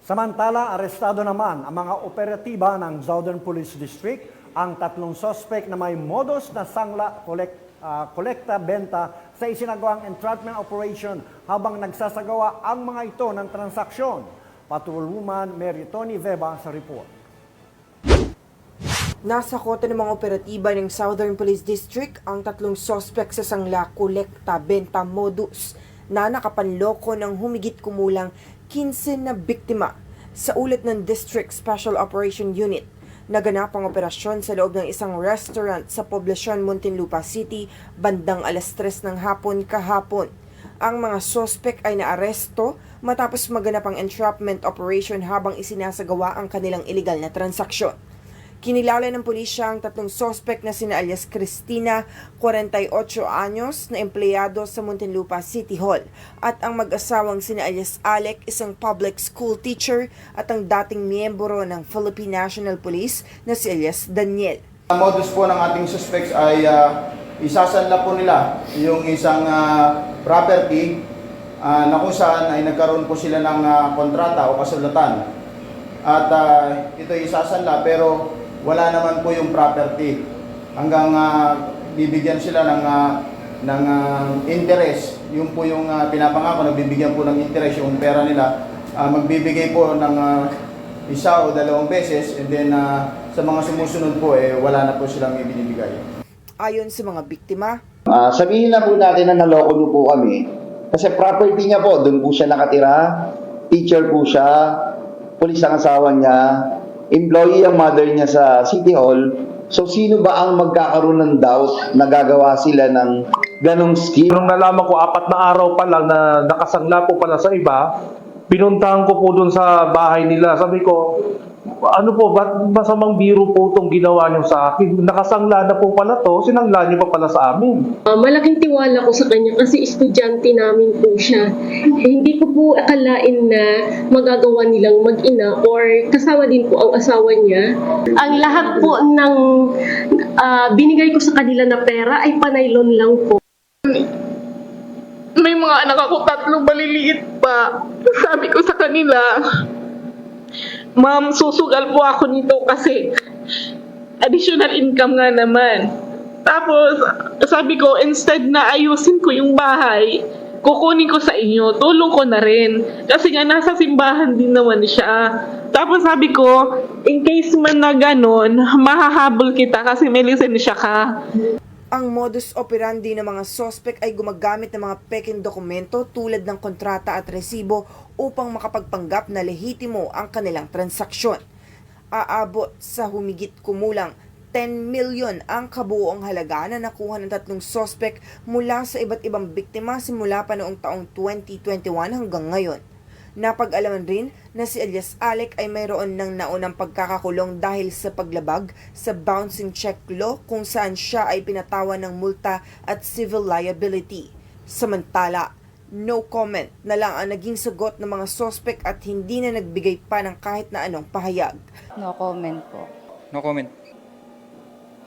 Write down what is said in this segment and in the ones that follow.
Samantala, arestado naman ang mga operatiba ng Southern Police District ang tatlong sospek na may modus na sangla kolekta-benta sa isinagawang entrapment operation habang nagsasagawa ang mga ito ng transaksyon. Patrolwoman Mary Tony Veva sa report. Nasa kote ng mga operatiba ng Southern Police District ang tatlong sospek sa sangla kolekta-benta modus na nakapanloko ng humigit kumulang 15 na biktima. Sa ulat ng District Special Operation Unit, naganap ang operasyon sa loob ng isang restaurant sa poblasyon Muntinlupa City bandang alas 3 ng hapon kahapon. Ang mga sospek ay naaresto matapos maganap ang entrapment operation habang isinasagawa ang kanilang illegal na transaksyon. Kinilala ng pulisya ang tatlong sospek na sina alias Cristina, 48 anyos, na empleyado sa Muntinlupa City Hall, at ang mag-asawang sina alias Alec, isang public school teacher, at ang dating miyembro ng Philippine National Police na si alias Daniel. Ang modus po ng ating suspects ay isasanla po nila yung isang property na kung saan ay nagkaroon po sila ng kontrata o kasulatan. At ito ay isasanla pero wala naman po yung property hanggang bibigyan sila ng interest. Yung po yung pinapangako, nagbibigyan po ng interest yung pera nila. Magbibigay po ng isa o dalawang beses, and then sa mga sumusunod po wala na po silang ibinibigay. Ayon sa mga biktima, sabihin na po natin na naloko niyo po kami kasi property niya po, doon po siya nakatira, teacher po siya, pulis ang asawa niya, employee ang mother niya sa City Hall. So sino ba ang magkakaroon ng doubt na gagawa sila ng ganong scheme? Nung nalaman ko 4 na araw pa lang na nakasangla po pala sa iba, pinuntahan ko po doon sa bahay nila. Sabi ko, ano po, ba't masamang biro po itong ginawa niyo sa akin? Nakasangla na po pala to, sinangla niyo pa pala sa amin. Malaking tiwala ko sa kanya kasi estudyante namin po siya. Hindi ko po akalain na magagawa nilang mag-ina or kasama din po ang asawa niya. Ang lahat po ng binigay ko sa kanila na pera ay panaylon lang po. May mga anak ako 3 maliliit pa. Sabi ko sa kanila, Ma'am, susugal po ako nito kasi additional income nga naman. Tapos, sabi ko, instead na ayusin ko yung bahay, kukunin ko sa inyo, tulong ko na rin. Kasi nga, nasa simbahan din naman siya. Tapos sabi ko, in case man na ganun, mahahabol kita kasi may lisensya ka. ang modus operandi ng mga sospek ay gumagamit ng mga peking dokumento tulad ng kontrata at resibo upang makapagpanggap na lehitimo ang kanilang transaksyon. Aabot sa humigit kumulang 10 milyon ang kabuoang halaga na nakuha ng tatlong sospek mula sa iba't ibang biktima simula pa noong taong 2021 hanggang ngayon. Napag-alaman rin na si alias Alec ay mayroon ng naunang pagkakakulong dahil sa paglabag sa bouncing check law kung saan siya ay pinatawan ng multa at civil liability. Samantala, no comment na lang ang naging sagot ng mga sospek at hindi na nagbigay pa ng kahit na anong pahayag. No comment po. No comment.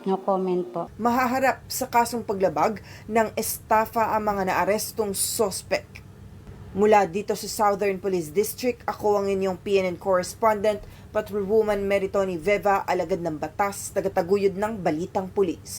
No comment po. Mahaharap sa kasong paglabag ng estafa ang mga naarestong sospek. Mula dito sa Southern Police District, ako ang inyong PNN correspondent, Patrolwoman Mary Tony Veva, alagad ng batas, tagataguyod ng Balitang Pulis.